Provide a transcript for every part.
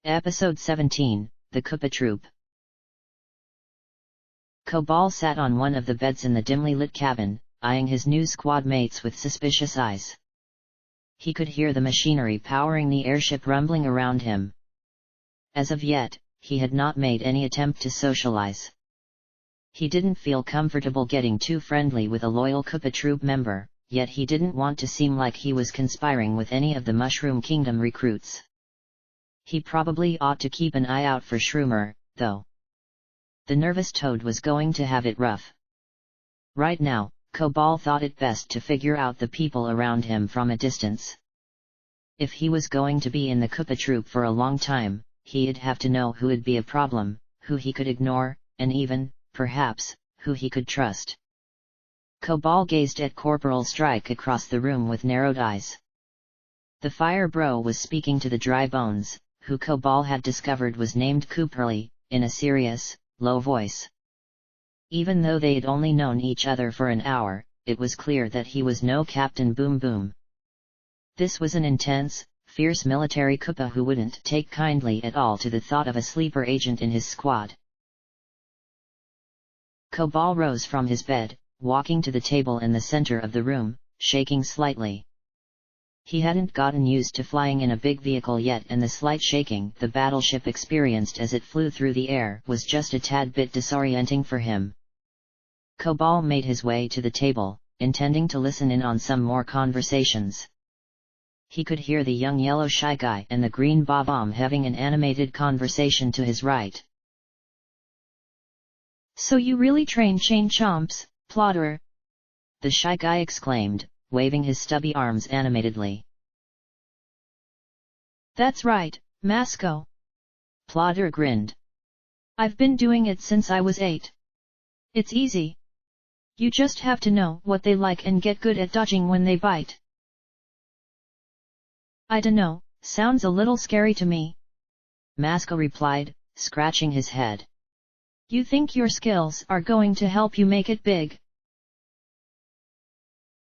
Episode 17, The Koopa Troop. Cobal sat on one of the beds in the dimly lit cabin, eyeing his new squad mates with suspicious eyes. He could hear the machinery powering the airship rumbling around him. As of yet, he had not made any attempt to socialize. He didn't feel comfortable getting too friendly with a loyal Koopa Troop member, yet he didn't want to seem like he was conspiring with any of the Mushroom Kingdom recruits. He probably ought to keep an eye out for Shroomer, though. The nervous Toad was going to have it rough. Right now, Cobal thought it best to figure out the people around him from a distance. If he was going to be in the Koopa Troop for a long time, he'd have to know who'd be a problem, who he could ignore, and even, perhaps, who he could trust. Cobal gazed at Corporal Strike across the room with narrowed eyes. The Fire Bro was speaking to the Dry Bones, who Cobal had discovered was named Cooperly, in a serious, low voice. Even though they'd only known each other for an hour, it was clear that he was no Captain Boom Boom. This was an intense, fierce military Koopa who wouldn't take kindly at all to the thought of a sleeper agent in his squad. Cobal rose from his bed, walking to the table in the center of the room, shaking slightly. He hadn't gotten used to flying in a big vehicle yet, and the slight shaking the battleship experienced as it flew through the air was just a tad bit disorienting for him. Cobal made his way to the table, intending to listen in on some more conversations. He could hear the young yellow Shy Guy and the green Bob-omb having an animated conversation to his right. "So you really train chain chomps, Plodder?" the Shy Guy exclaimed, waving his stubby arms animatedly. "That's right, Masco." Plodder grinned. "I've been doing it since I was 8. It's easy. You just have to know what they like and get good at dodging when they bite." "I dunno, sounds a little scary to me," Masco replied, scratching his head. "You think your skills are going to help you make it big?"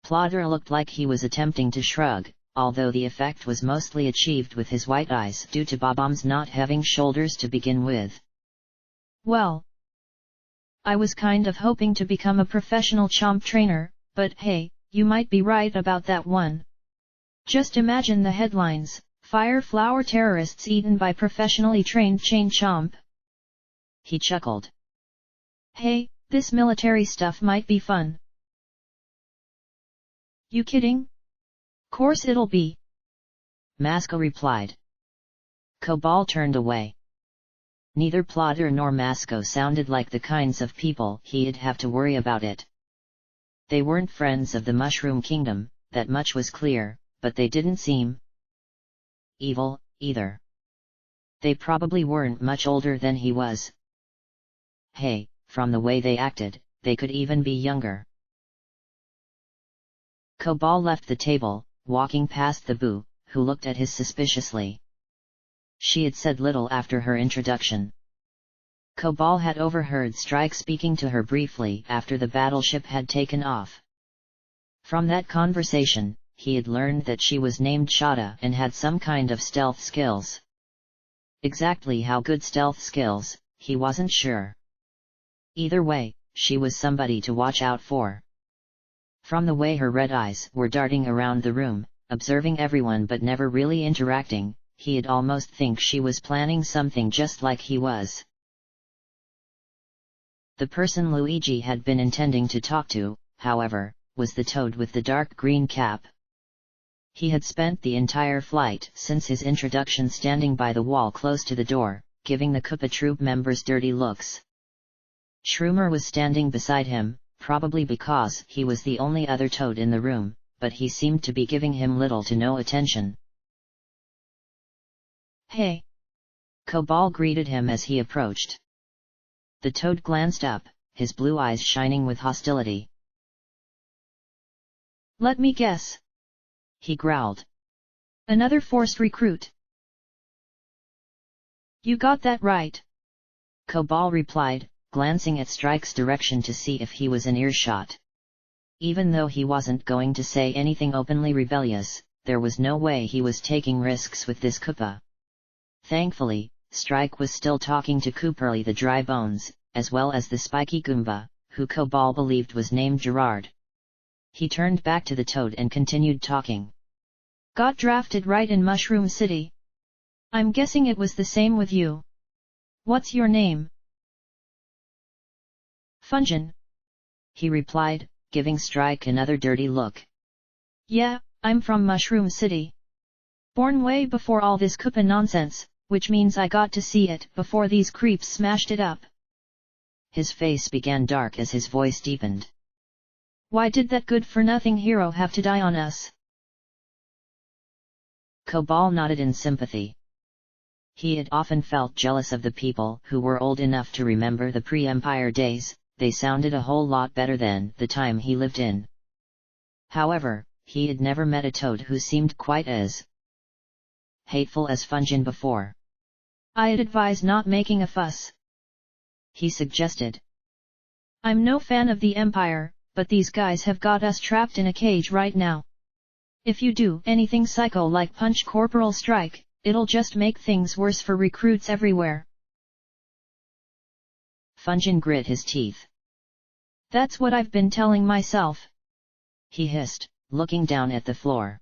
Plodder looked like he was attempting to shrug, although the effect was mostly achieved with his white eyes due to Bob-ombs not having shoulders to begin with. "Well, I was kind of hoping to become a professional chomp trainer, but hey, you might be right about that one. Just imagine the headlines, 'Fire Flower Terrorists Eaten by Professionally Trained Chain Chomp.'" He chuckled. "Hey, this military stuff might be fun." "You kidding? Course it'll be," Masco replied. Cobal turned away. Neither Plodder nor Masco sounded like the kinds of people he'd have to worry about it. They weren't friends of the Mushroom Kingdom, that much was clear, but they didn't seem evil, either. They probably weren't much older than he was. Hey, from the way they acted, they could even be younger. Cobal left the table, walking past the Boo, who looked at his suspiciously. She had said little after her introduction. Cobal had overheard Strike speaking to her briefly after the battleship had taken off. From that conversation, he had learned that she was named Shada and had some kind of stealth skills. Exactly how good stealth skills, he wasn't sure. Either way, she was somebody to watch out for. From the way her red eyes were darting around the room, observing everyone but never really interacting, he'd almost think she was planning something just like he was. The person Luigi had been intending to talk to, however, was the Toad with the dark green cap. He had spent the entire flight since his introduction standing by the wall close to the door, giving the Koopa Troop members dirty looks. Shroomer was standing beside him, probably because he was the only other Toad in the room, but he seemed to be giving him little to no attention. "Hey!" Cobal greeted him as he approached. The Toad glanced up, his blue eyes shining with hostility. "Let me guess," he growled. "Another forced recruit?" "You got that right," Cobal replied, glancing at Strike's direction to see if he was in earshot. Even though he wasn't going to say anything openly rebellious, there was no way he was taking risks with this Koopa. Thankfully, Strike was still talking to Cooperly the Dry Bones, as well as the Spiky Goomba, who Cobal believed was named Gerard. He turned back to the Toad and continued talking. Got drafted right in Mushroom City. I'm guessing it was the same with you. What's your name? Fungin, he replied, giving Strike another dirty look. Yeah, I'm from Mushroom City. Born way before all this Koopa nonsense, which means I got to see it before these creeps smashed it up. His face began dark as his voice deepened. Why did that good-for-nothing hero have to die on us? Cobal nodded in sympathy. He had often felt jealous of the people who were old enough to remember the pre-Empire days. They sounded a whole lot better than the time he lived in. However, he had never met a Toad who seemed quite as hateful as Fungin before. I'd advise not making a fuss, he suggested. I'm no fan of the Empire, but these guys have got us trapped in a cage right now. If you do anything psycho like punch Corporal Strike, it'll just make things worse for recruits everywhere. Fungin grit his teeth. That's what I've been telling myself, he hissed, looking down at the floor.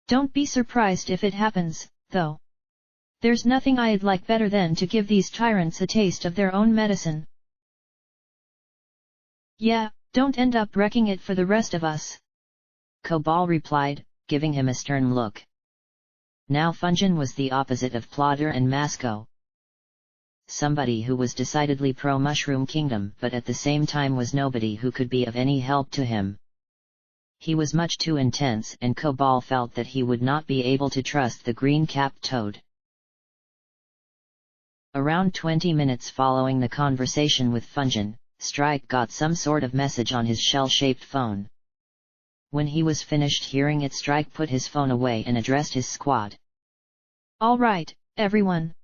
Don't be surprised if it happens, though. There's nothing I'd like better than to give these tyrants a taste of their own medicine. Yeah, don't end up wrecking it for the rest of us, Cobal replied, giving him a stern look. Now Fungin was the opposite of Plodder and Masco. Somebody who was decidedly pro-Mushroom Kingdom but at the same time was nobody who could be of any help to him. He was much too intense and Cobal felt that he would not be able to trust the green-capped Toad. Around 20 minutes following the conversation with Fungin, Strike got some sort of message on his shell-shaped phone. When he was finished hearing it, Strike put his phone away and addressed his squad. All right, everyone,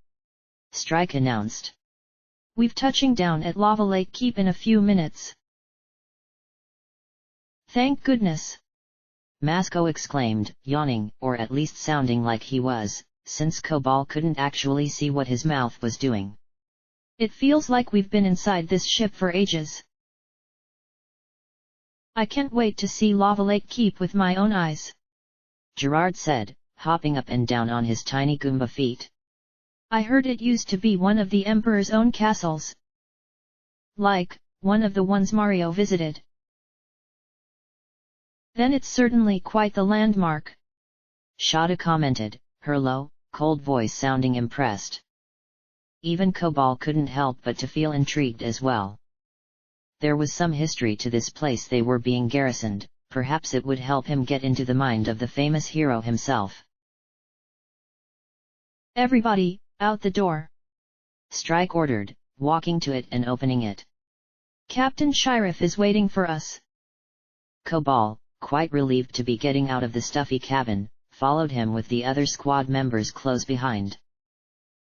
Strike announced. We've touching down at Lava Lake Keep in a few minutes. Thank goodness, Masco exclaimed, yawning, or at least sounding like he was, since Cobal couldn't actually see what his mouth was doing. It feels like we've been inside this ship for ages. I can't wait to see Lava Lake Keep with my own eyes, Gerard said, hopping up and down on his tiny Goomba feet. I heard it used to be one of the Emperor's own castles. Like, one of the ones Mario visited. Then it's certainly quite the landmark, Shada commented, her low, cold voice sounding impressed. Even Cobal couldn't help but to feel intrigued as well. There was some history to this place they were being garrisoned, perhaps it would help him get into the mind of the famous hero himself. Everybody, out the door, Strike ordered, walking to it and opening it. Captain Sheriff is waiting for us. Cobal, quite relieved to be getting out of the stuffy cabin, followed him with the other squad members close behind.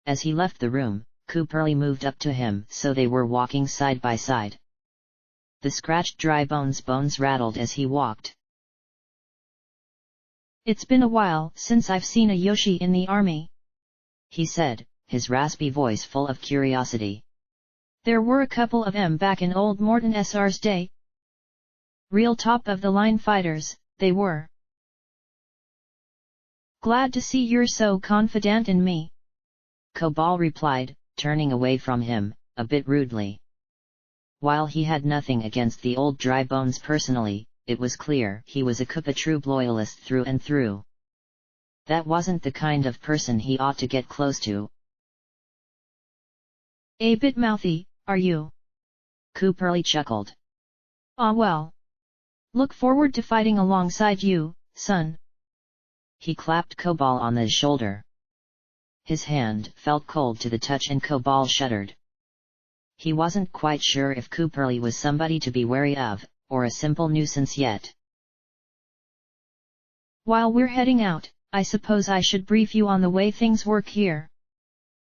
As he left the room, Cooperly moved up to him so they were walking side by side. The scratched Dry Bones' bones rattled as he walked. It's been a while since I've seen a Yoshi in the army, he said, his raspy voice full of curiosity. There were a couple of them back in old Morton SR's day. Real top-of-the-line fighters, they were. Glad to see you're so confident in me, Cobal replied, turning away from him, a bit rudely. While he had nothing against the old Dry Bones personally, it was clear he was a Koopa Troop loyalist through and through. That wasn't the kind of person he ought to get close to. A bit mouthy, are you? Cooperly chuckled. Ah well. Look forward to fighting alongside you, son. He clapped Cobal on the shoulder. His hand felt cold to the touch and Cobal shuddered. He wasn't quite sure if Cooperly was somebody to be wary of, or a simple nuisance yet. While we're heading out, I suppose I should brief you on the way things work here,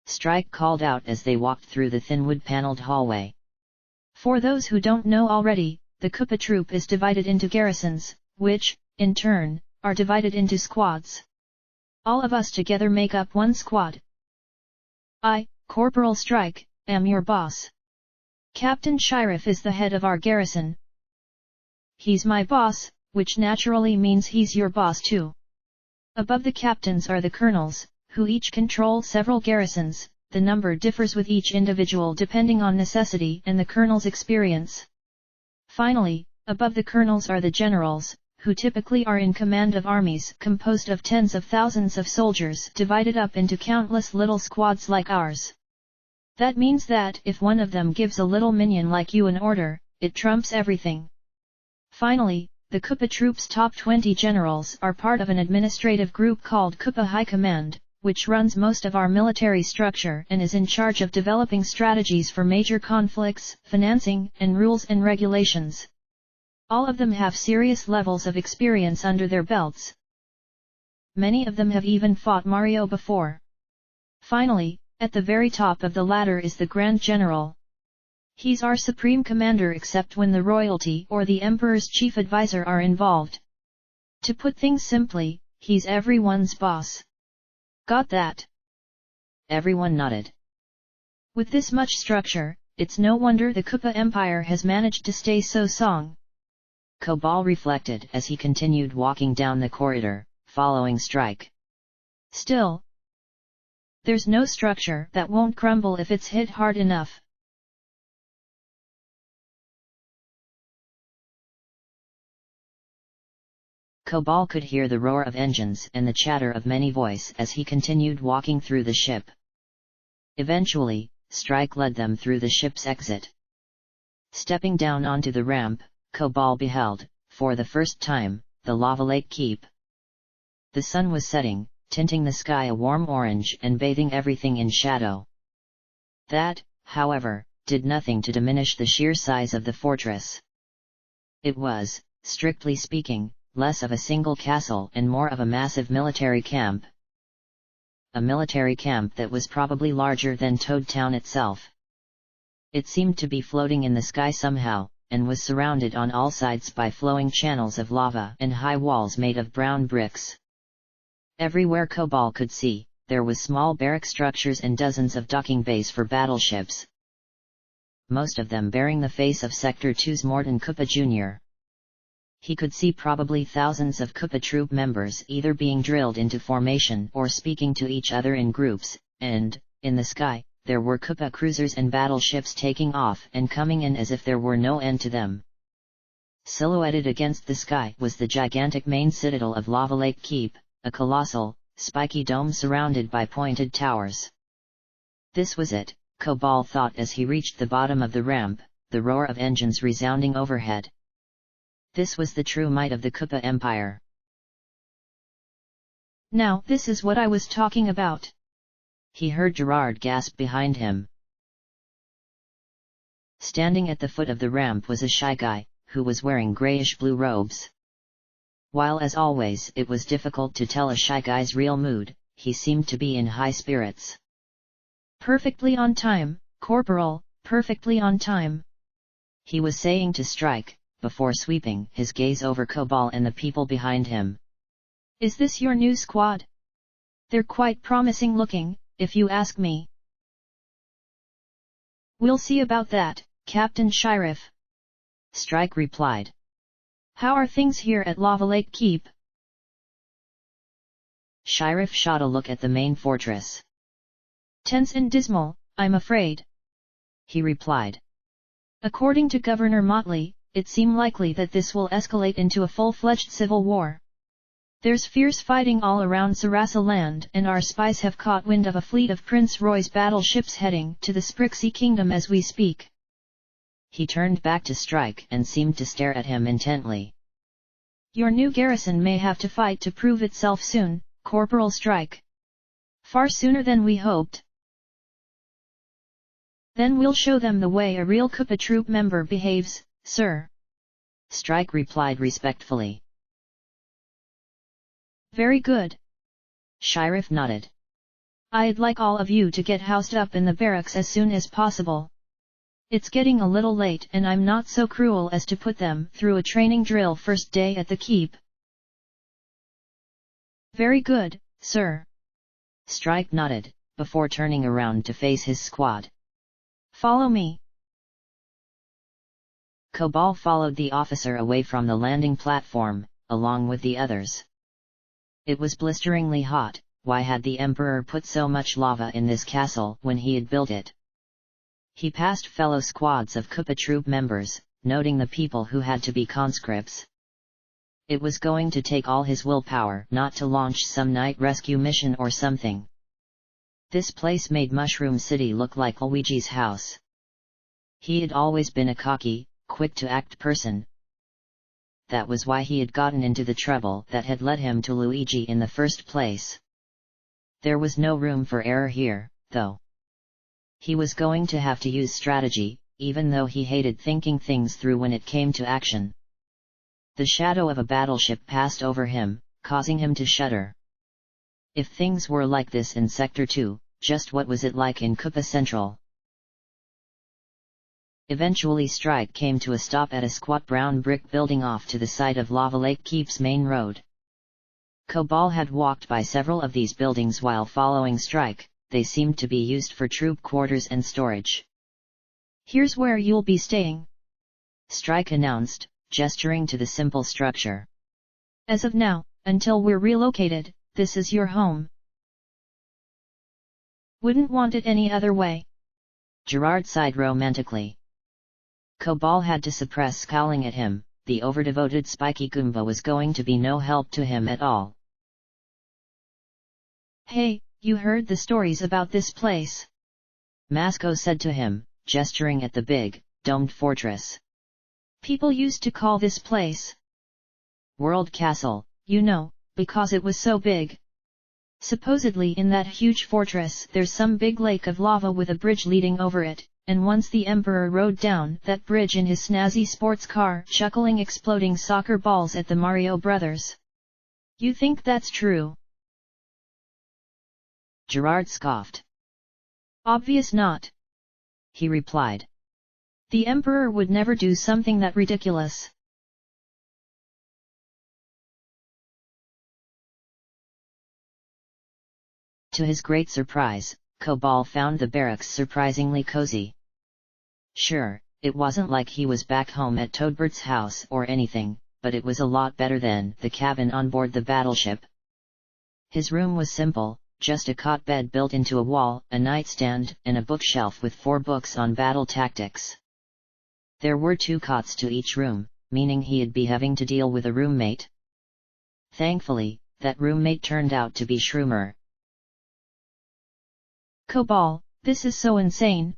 Strike called out as they walked through the thin wood-paneled hallway. For those who don't know already, the Koopa Troop is divided into garrisons, which, in turn, are divided into squads. All of us together make up one squad. I, Corporal Strike, am your boss. Captain Sheriff is the head of our garrison. He's my boss, which naturally means he's your boss too. Above the captains are the colonels, who each control several garrisons. The number differs with each individual depending on necessity and the colonel's experience. Finally, above the colonels are the generals, who typically are in command of armies composed of tens of thousands of soldiers divided up into countless little squads like ours. That means that if one of them gives a little minion like you an order, it trumps everything. Finally, the Kupa troops' top 20 generals are part of an administrative group called Kupa High Command, which runs most of our military structure and is in charge of developing strategies for major conflicts, financing, and rules and regulations. All of them have serious levels of experience under their belts. Many of them have even fought Mario before. Finally, at the very top of the ladder is the Grand General. He's our supreme commander except when the royalty or the emperor's chief advisor are involved. To put things simply, he's everyone's boss. Got that? Everyone nodded. With this much structure, it's no wonder the Kupa Empire has managed to stay so strong. Cobal reflected as he continued walking down the corridor, following Strike. Still, there's no structure that won't crumble if it's hit hard enough. Cobal could hear the roar of engines and the chatter of many voices as he continued walking through the ship. Eventually, Strike led them through the ship's exit. Stepping down onto the ramp, Cobal beheld, for the first time, the Lava Lake Keep. The sun was setting, tinting the sky a warm orange and bathing everything in shadow. That, however, did nothing to diminish the sheer size of the fortress. It was, strictly speaking, less of a single castle and more of a massive military camp. A military camp that was probably larger than Toad Town itself. It seemed to be floating in the sky somehow, and was surrounded on all sides by flowing channels of lava and high walls made of brown bricks. Everywhere Cobal could see, there was small barrack structures and dozens of docking bays for battleships. Most of them bearing the face of Sector 2's Morton Kupa Jr. He could see probably thousands of Kupa troop members either being drilled into formation or speaking to each other in groups, and, in the sky, there were Kupa cruisers and battleships taking off and coming in as if there were no end to them. Silhouetted against the sky was the gigantic main citadel of Lava Lake Keep, a colossal, spiky dome surrounded by pointed towers. This was it, Cobal thought as he reached the bottom of the ramp, the roar of engines resounding overhead. This was the true might of the Kupa Empire. Now this is what I was talking about. He heard Gerard gasp behind him. Standing at the foot of the ramp was a shy guy, who was wearing grayish-blue robes. While as always it was difficult to tell a shy guy's real mood, he seemed to be in high spirits. Perfectly on time, Corporal, perfectly on time. He was saying to Strike, before sweeping his gaze over Cobal and the people behind him. Is this your new squad? They're quite promising looking, if you ask me. We'll see about that, Captain Sheriff. Strike replied. How are things here at Lava Lake Keep? Sheriff shot a look at the main fortress. Tense and dismal, I'm afraid. He replied. According to Governor Motley, it seems likely that this will escalate into a full-fledged civil war. There's fierce fighting all around Sarasa land and our spies have caught wind of a fleet of Prince Roy's battleships heading to the Sprixie Kingdom as we speak. He turned back to Strike and seemed to stare at him intently. Your new garrison may have to fight to prove itself soon, Corporal Strike. Far sooner than we hoped. Then we'll show them the way a real Kupa troop member behaves, sir. Strike replied respectfully. Very good. Sheriff nodded. I'd like all of you to get housed up in the barracks as soon as possible. It's getting a little late and I'm not so cruel as to put them through a training drill first day at the keep. Very good, sir. Strike nodded, before turning around to face his squad. Follow me. Cobal followed the officer away from the landing platform, along with the others. It was blisteringly hot. Why had the Emperor put so much lava in this castle when he had built it? He passed fellow squads of Kupa troop members, noting the people who had to be conscripts. It was going to take all his willpower not to launch some night rescue mission or something. This place made Mushroom City look like Luigi's house. He had always been a cocky, quick-to-act person. That was why he had gotten into the trouble that had led him to Luigi in the first place. There was no room for error here, though. He was going to have to use strategy, even though he hated thinking things through when it came to action. The shadow of a battleship passed over him, causing him to shudder. If things were like this in Sector 2, just what was it like in Kupa Central? Eventually Strike came to a stop at a squat brown brick building off to the side of Lava Lake Keep's main road. Cobal had walked by several of these buildings while following Strike. They seemed to be used for troop quarters and storage. Here's where you'll be staying, Strike announced, gesturing to the simple structure. As of now, until we're relocated, this is your home. Wouldn't want it any other way. Gerard sighed romantically. Cobal had to suppress scowling at him. The overdevoted Spiky Goomba was going to be no help to him at all. Hey, you heard the stories about this place? Masco said to him, gesturing at the big, domed fortress. People used to call this place World Castle, you know, because it was so big. Supposedly in that huge fortress there's some big lake of lava with a bridge leading over it, and once the Emperor rode down that bridge in his snazzy sports car, chuckling exploding soccer balls at the Mario Brothers. You think that's true? Gerard scoffed. Obvious not, he replied. The Emperor would never do something that ridiculous. To his great surprise, Cobal found the barracks surprisingly cozy. Sure, it wasn't like he was back home at Toadbert's house or anything, but it was a lot better than the cabin on board the battleship. His room was simple, just a cot bed built into a wall, a nightstand, and a bookshelf with 4 books on battle tactics. There were 2 cots to each room, meaning he'd be having to deal with a roommate. Thankfully, that roommate turned out to be Shroomer. Cobal, this is so insane.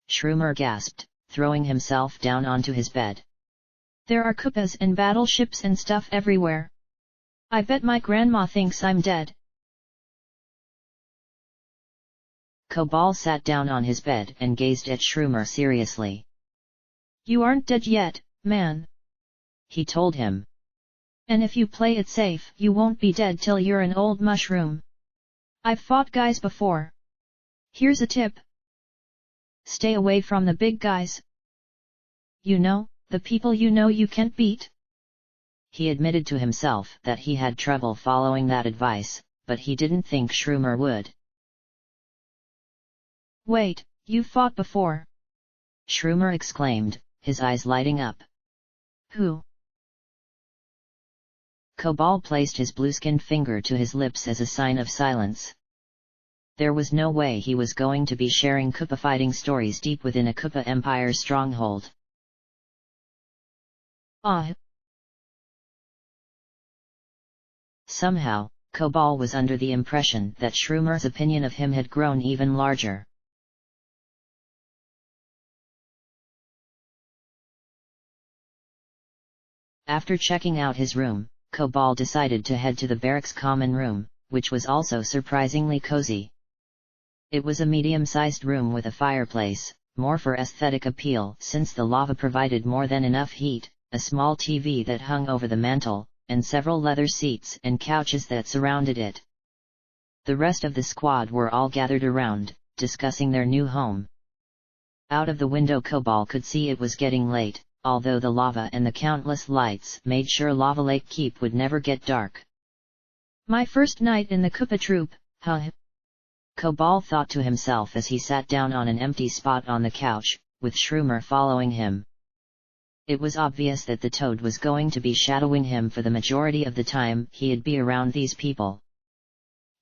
Shroomer gasped, throwing himself down onto his bed. There are Koopas and battleships and stuff everywhere. I bet my grandma thinks I'm dead. Cobal sat down on his bed and gazed at Shroomer seriously. You aren't dead yet, man, he told him. And if you play it safe, you won't be dead till you're an old mushroom. I've fought guys before. Here's a tip. Stay away from the big guys. You know, the people you know you can't beat. He admitted to himself that he had trouble following that advice, but he didn't think Shroomer would. Wait, you've fought before? Shroomer exclaimed, his eyes lighting up. Who? Cobal placed his blue-skinned finger to his lips as a sign of silence. There was no way he was going to be sharing Koopa fighting stories deep within a Koopa Empire stronghold. Somehow, Cobal was under the impression that Shroomer's opinion of him had grown even larger. After checking out his room, Cobal decided to head to the barracks common room, which was also surprisingly cozy. It was a medium-sized room with a fireplace, more for aesthetic appeal since the lava provided more than enough heat, a small TV that hung over the mantel, and several leather seats and couches that surrounded it. The rest of the squad were all gathered around, discussing their new home. Out of the window Cobal could see it was getting late, although the lava and the countless lights made sure Lava Lake Keep would never get dark. My first night in the Koopa troop, huh? Cobal thought to himself as he sat down on an empty spot on the couch, with Shroomer following him. It was obvious that the toad was going to be shadowing him for the majority of the time he'd be around these people.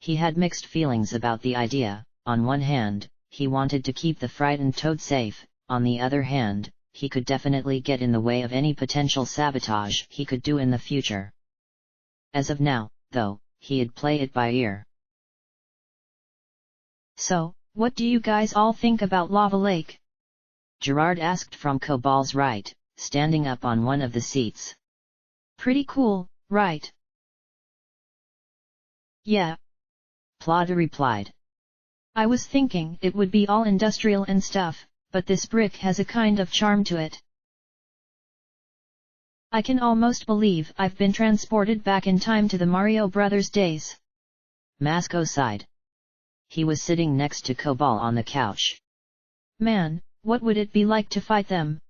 He had mixed feelings about the idea. On one hand, he wanted to keep the frightened toad safe, on the other hand, he could definitely get in the way of any potential sabotage he could do in the future. As of now, though, he'd play it by ear. So, what do you guys all think about Lava Lake? Gerard asked from Cobal's right, standing up on one of the seats. Pretty cool, right? Yeah. Plada replied. I was thinking it would be all industrial and stuff, but this brick has a kind of charm to it. I can almost believe I've been transported back in time to the Mario Brothers days. Masco sighed. He was sitting next to Cobal on the couch. Man, what would it be like to fight them?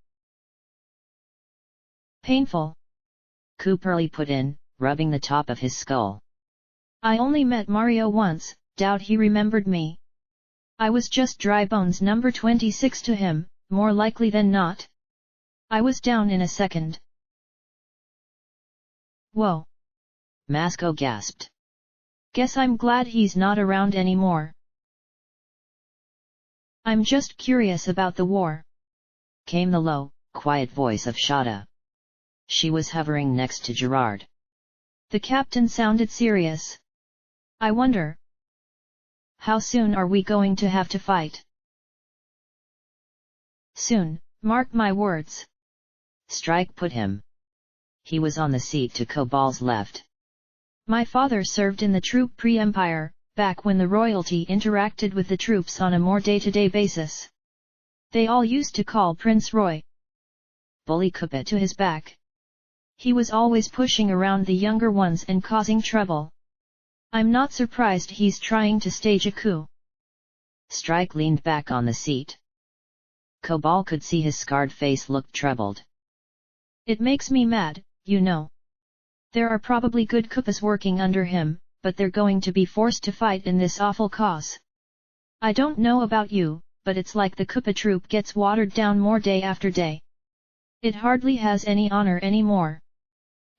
Painful. Cooperly put in, rubbing the top of his skull. I only met Mario once, doubt he remembered me. I was just dry bones number 26 to him, more likely than not. I was down in a second. Whoa. Masco gasped. Guess I'm glad he's not around anymore. I'm just curious about the war. Came the low, quiet voice of Shada. She was hovering next to Gerard. The captain sounded serious. I wonder. How soon are we going to have to fight? Soon, mark my words. Strike put him. He was on the seat to Cobal's left. My father served in the troop pre-Empire, back when the royalty interacted with the troops on a more day-to-day basis. They all used to call Prince Roy. Bully Koopa to his back. He was always pushing around the younger ones and causing trouble. I'm not surprised he's trying to stage a coup. Strike leaned back on the seat. Cobal could see his scarred face looked troubled. It makes me mad, you know. There are probably good Koopas working under him, but they're going to be forced to fight in this awful cause. I don't know about you, but it's like the Koopa troop gets watered down more day after day. It hardly has any honor anymore.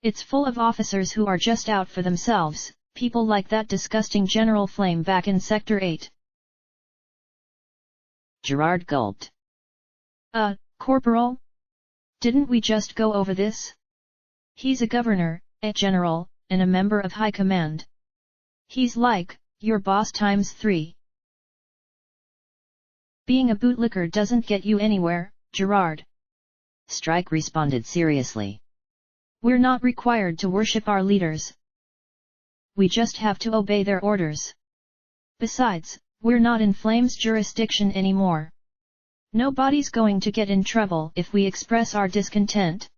It's full of officers who are just out for themselves, people like that disgusting General Flame back in Sector 8. Gerard gulped. Corporal? Didn't we just go over this? He's a governor, a general, and a member of high command. He's like, your boss times 3. Being a bootlicker doesn't get you anywhere, Gerard. Strike responded seriously. We're not required to worship our leaders. We just have to obey their orders. Besides, we're not in Flame's jurisdiction anymore. Nobody's going to get in trouble if we express our discontent.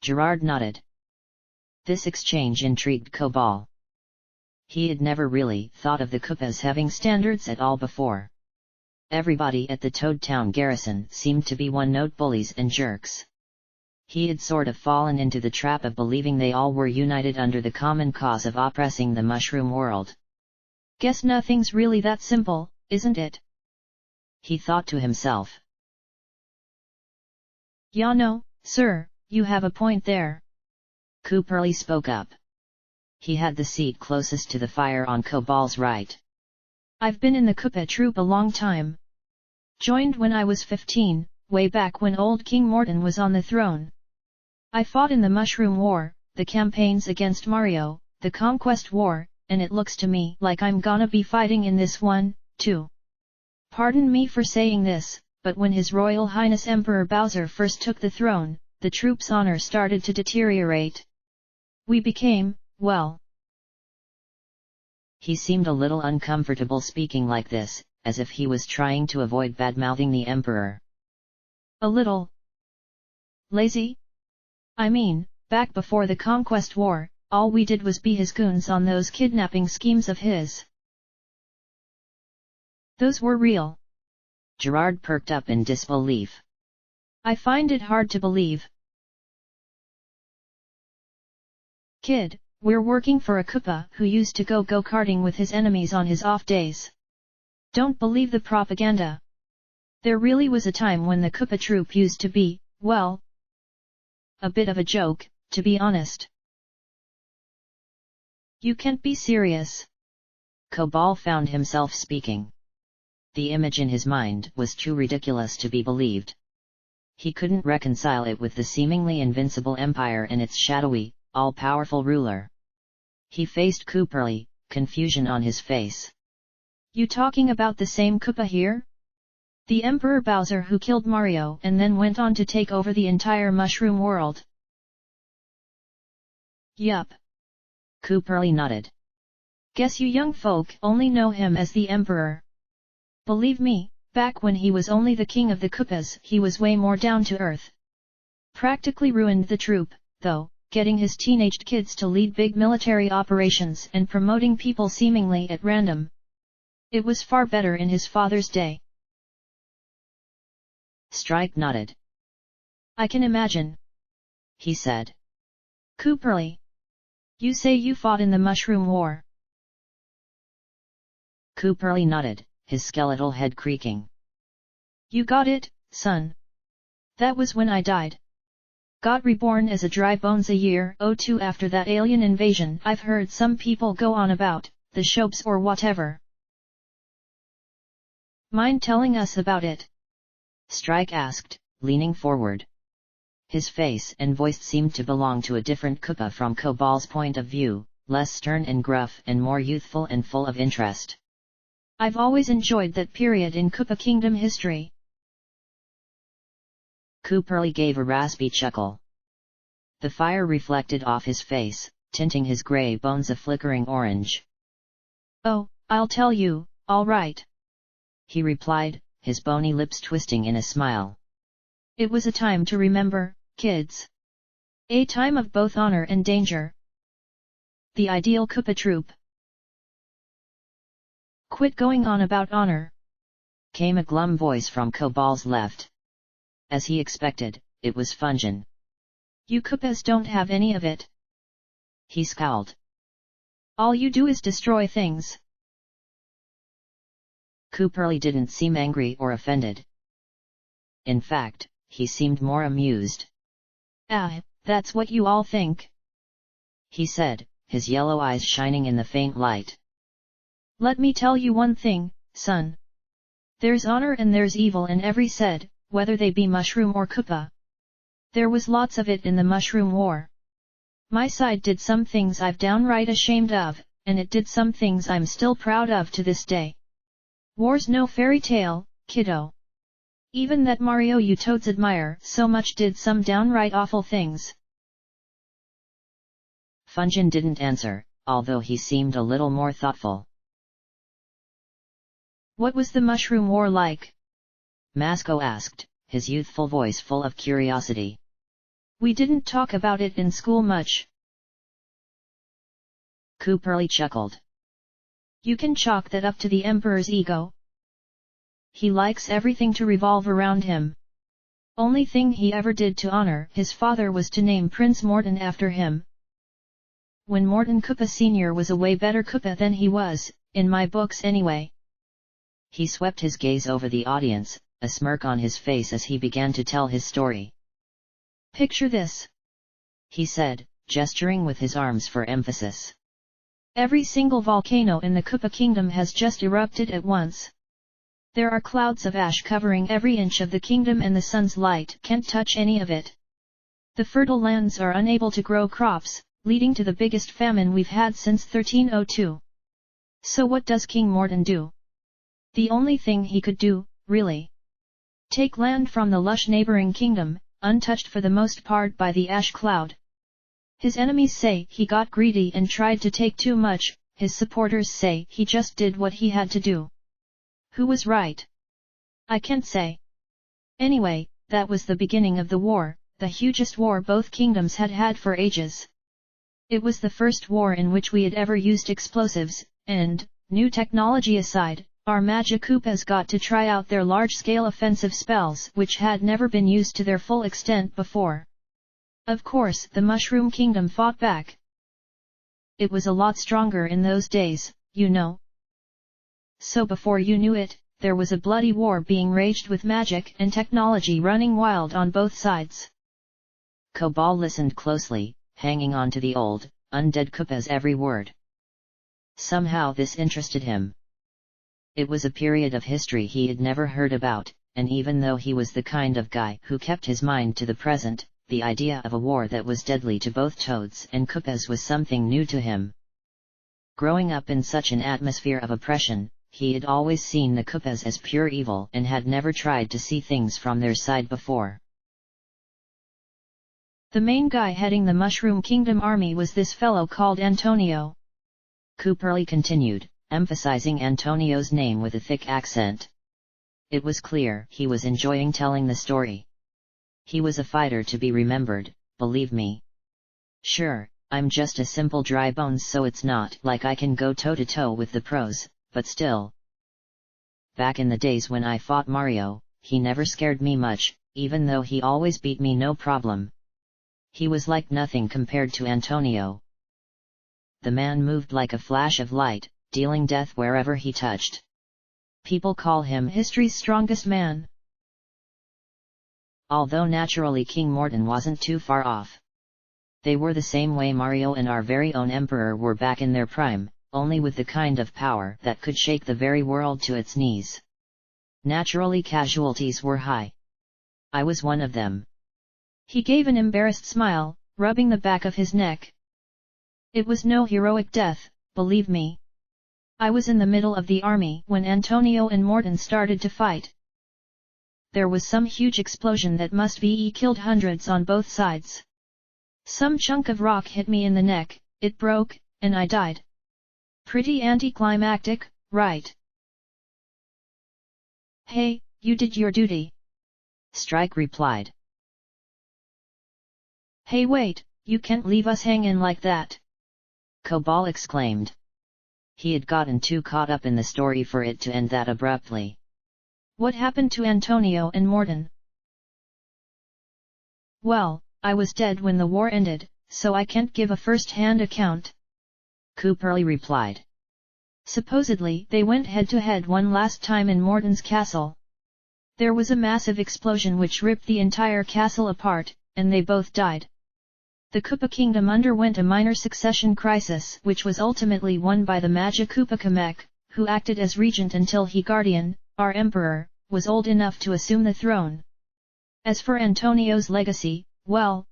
Gerard nodded. This exchange intrigued Cobal. He had never really thought of the Koopas having standards at all before. Everybody at the Toad Town garrison seemed to be one-note bullies and jerks. He had sort of fallen into the trap of believing they all were united under the common cause of oppressing the mushroom world. Guess nothing's really that simple, isn't it? He thought to himself. Ya no, sir, you have a point there. Cooperly spoke up. He had the seat closest to the fire on Cobal's right. I've been in the Koopa troop a long time. Joined when I was 15, way back when old King Morton was on the throne. I fought in the Mushroom War, the campaigns against Mario, the Conquest War, and it looks to me like I'm gonna be fighting in this one, too. Pardon me for saying this, but when His Royal Highness Emperor Bowser first took the throne, the troops' honor started to deteriorate. We became, well... He seemed a little uncomfortable speaking like this, as if he was trying to avoid bad-mouthing the Emperor. A little... lazy? I mean, back before the Conquest War, all we did was be his goons on those kidnapping schemes of his. Those were real. Gerard perked up in disbelief. I find it hard to believe. Kid, We're working for a Koopa who used to go go-karting with his enemies on his off days. Don't believe the propaganda. There really was a time when the Koopa troop used to be, well, a bit of a joke, to be honest. You can't be serious. Cobal found himself speaking. The image in his mind was too ridiculous to be believed. He couldn't reconcile it with the seemingly invincible empire and its shadowy, all-powerful ruler. He faced Cooperly, confusion on his face. You talking about the same Koopa here? The Emperor Bowser who killed Mario and then went on to take over the entire mushroom world. Yup. Cooperly nodded. Guess you young folk only know him as the Emperor. Believe me, back when he was only the king of the Koopas, he was way more down to earth. Practically ruined the troop, though, getting his teenaged kids to lead big military operations and promoting people seemingly at random. It was far better in his father's day. Stripe nodded. I can imagine, he said. Cooperly. You say you fought in the Mushroom War. Cooperly nodded, his skeletal head creaking. You got it, son. That was when I died. Got reborn as a dry bones a year or two after that alien invasion I've heard some people go on about, the Shopes or whatever. Mind telling us about it? Strike asked, leaning forward. His face and voice seemed to belong to a different Koopa from Cobal's point of view, less stern and gruff and more youthful and full of interest. I've always enjoyed that period in Koopa Kingdom history. Cooperly gave a raspy chuckle. The fire reflected off his face, tinting his grey bones a flickering orange. Oh, I'll tell you, all right. He replied, his bony lips twisting in a smile. It was a time to remember, kids. A time of both honor and danger. The ideal Koopa troop. Quit going on about honor, came a glum voice from Cobal's left. As he expected, it was Fungin. You Koopas don't have any of it. He scowled. All you do is destroy things. Cooperly didn't seem angry or offended. In fact, he seemed more amused. Ah, that's what you all think, he said, his yellow eyes shining in the faint light. Let me tell you one thing, son. There's honor and there's evil in every set, whether they be mushroom or Koopa. There was lots of it in the Mushroom War. My side did some things I've downright ashamed of, and it did some things I'm still proud of to this day. War's no fairy tale, kiddo. Even that Mario you toads admire so much did some downright awful things. Fungin didn't answer, although he seemed a little more thoughtful. What was the Mushroom War like? Masco asked, his youthful voice full of curiosity. We didn't talk about it in school much. Cooperly chuckled. You can chalk that up to the Emperor's ego. He likes everything to revolve around him. Only thing he ever did to honor his father was to name Prince Morton after him. When Morton Koopa Sr. was a way better Koopa than he was, in my books anyway. He swept his gaze over the audience, a smirk on his face as he began to tell his story. Picture this, he said, gesturing with his arms for emphasis. Every single volcano in the Koopa Kingdom has just erupted at once. There are clouds of ash covering every inch of the kingdom and the sun's light can't touch any of it. The fertile lands are unable to grow crops, leading to the biggest famine we've had since 1302. So what does King Morton do? The only thing he could do, really. Take land from the lush neighboring kingdom, untouched for the most part by the ash cloud. His enemies say he got greedy and tried to take too much, his supporters say he just did what he had to do. Who was right? I can't say. Anyway, that was the beginning of the war, the hugest war both kingdoms had had for ages. It was the first war in which we had ever used explosives, and, new technology aside, our Magic Koopas got to try out their large-scale offensive spells which had never been used to their full extent before. Of course, the Mushroom Kingdom fought back. it was a lot stronger in those days, you know. So before you knew it, there was a bloody war being waged with magic and technology running wild on both sides. Cobal listened closely, hanging on to the old, undead Koopa's every word. Somehow this interested him. It was a period of history he had never heard about, and even though he was the kind of guy who kept his mind to the present, the idea of a war that was deadly to both Toads and Koopas was something new to him. Growing up in such an atmosphere of oppression, he had always seen the Koopas as pure evil and had never tried to see things from their side before. The main guy heading the Mushroom Kingdom army was this fellow called Antonio. Cooperly continued, emphasizing Antonio's name with a thick accent. It was clear he was enjoying telling the story. He was a fighter to be remembered, believe me. Sure, I'm just a simple dry bones, so it's not like I can go toe-to-toe with the pros, but still. Back in the days when I fought Mario, he never scared me much, even though he always beat me no problem. He was like nothing compared to Antonio. The man moved like a flash of light, dealing death wherever he touched. People call him history's strongest man. Although naturally King Morton wasn't too far off. They were the same way Mario and our very own Emperor were back in their prime, only with the kind of power that could shake the very world to its knees. Naturally casualties were high. I was one of them. He gave an embarrassed smile, rubbing the back of his neck. It was no heroic death, believe me. I was in the middle of the army when Antonio and Morton started to fight. There was some huge explosion that must be killed hundreds on both sides. Some chunk of rock hit me in the neck, it broke, and I died. Pretty anticlimactic, right? Hey, you did your duty. Strike replied. Hey wait, you can't leave us hanging like that. Cobal exclaimed. He had gotten too caught up in the story for it to end that abruptly. What happened to Antonio and Morton? Well, I was dead when the war ended, so I can't give a first-hand account. Cooperly replied. Supposedly they went head-to-head one last time in Morton's castle. There was a massive explosion which ripped the entire castle apart, and they both died. The Koopa Kingdom underwent a minor succession crisis which was ultimately won by the Magic Koopa Kamek, who acted as regent until he Guardian, our Emperor, was old enough to assume the throne. As for Antonio's legacy, well,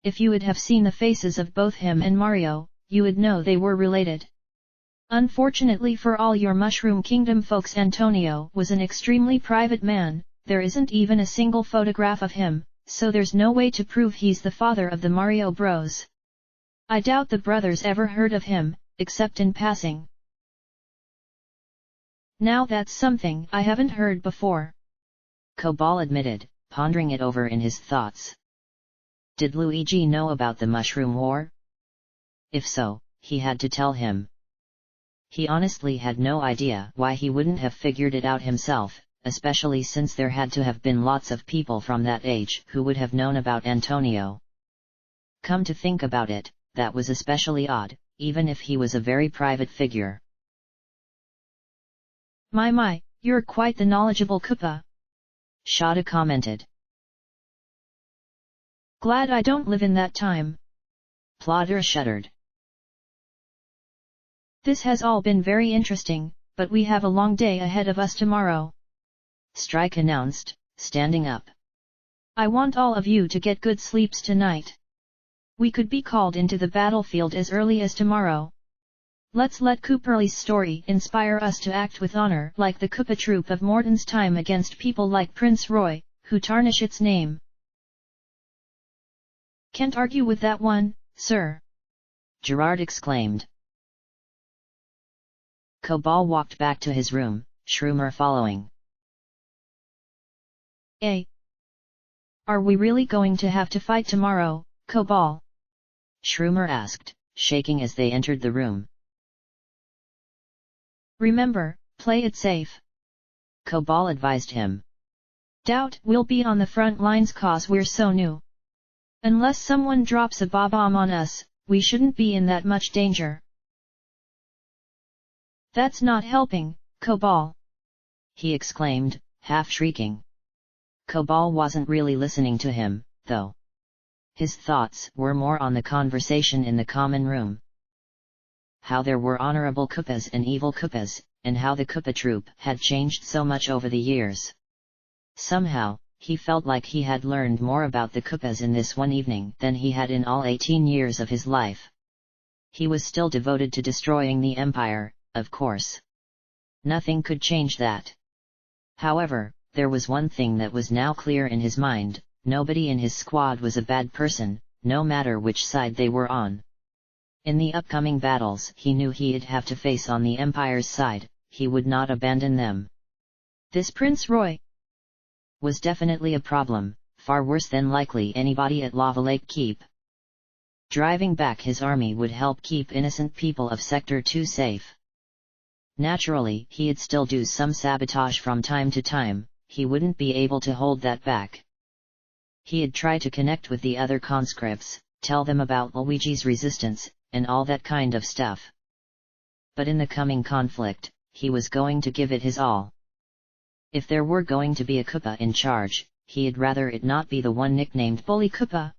if you would have seen the faces of both him and Mario, you would know they were related. Unfortunately for all your Mushroom Kingdom folks, Antonio was an extremely private man, there isn't even a single photograph of him, so there's no way to prove he's the father of the Mario Bros. I doubt the brothers ever heard of him, except in passing. Now that's something I haven't heard before. Cobal admitted, pondering it over in his thoughts. Did Luigi know about the Mushroom War? If so, he had to tell him. He honestly had no idea why he wouldn't have figured it out himself, especially since there had to have been lots of people from that age who would have known about Antonio. Come to think about it, that was especially odd, even if he was a very private figure. My, you're quite the knowledgeable Koopa. Shada commented. Glad I don't live in that time. Plodder shuddered. This has all been very interesting, but we have a long day ahead of us tomorrow. Strike announced, standing up. I want all of you to get good sleeps tonight. We could be called into the battlefield as early as tomorrow. Let's let Cooperly's story inspire us to act with honor like the Koopa troop of Morton's time against people like Prince Roy, who tarnish its name. Can't argue with that one, sir. Gerard exclaimed. Cobal walked back to his room, Shroomer following. Are we really going to have to fight tomorrow, Cobal? Shroomer asked, shaking as they entered the room. Remember, play it safe. Cobal advised him. Doubt we'll be on the front lines cause we're so new. Unless someone drops a bomb on us, we shouldn't be in that much danger. That's not helping, Cobal! He exclaimed, half shrieking. Cobal wasn't really listening to him, though. His thoughts were more on the conversation in the common room. How there were honorable Koopas and evil Koopas, and how the Koopa troop had changed so much over the years. Somehow, he felt like he had learned more about the Koopas in this one evening than he had in all 18 years of his life. He was still devoted to destroying the Empire, of course. Nothing could change that. However, there was one thing that was now clear in his mind: nobody in his squad was a bad person, no matter which side they were on. In the upcoming battles he knew he'd have to face on the Empire's side, he would not abandon them. This Prince Roy was definitely a problem, far worse than likely anybody at Lava Lake Keep. Driving back his army would help keep innocent people of Sector 2 safe. Naturally, he'd still do some sabotage from time to time, he wouldn't be able to hold that back. He'd try to connect with the other conscripts, tell them about Luigi's resistance, and all that kind of stuff. But in the coming conflict, he was going to give it his all. If there were going to be a Koopa in charge, he'd rather it not be the one nicknamed Bully Koopa.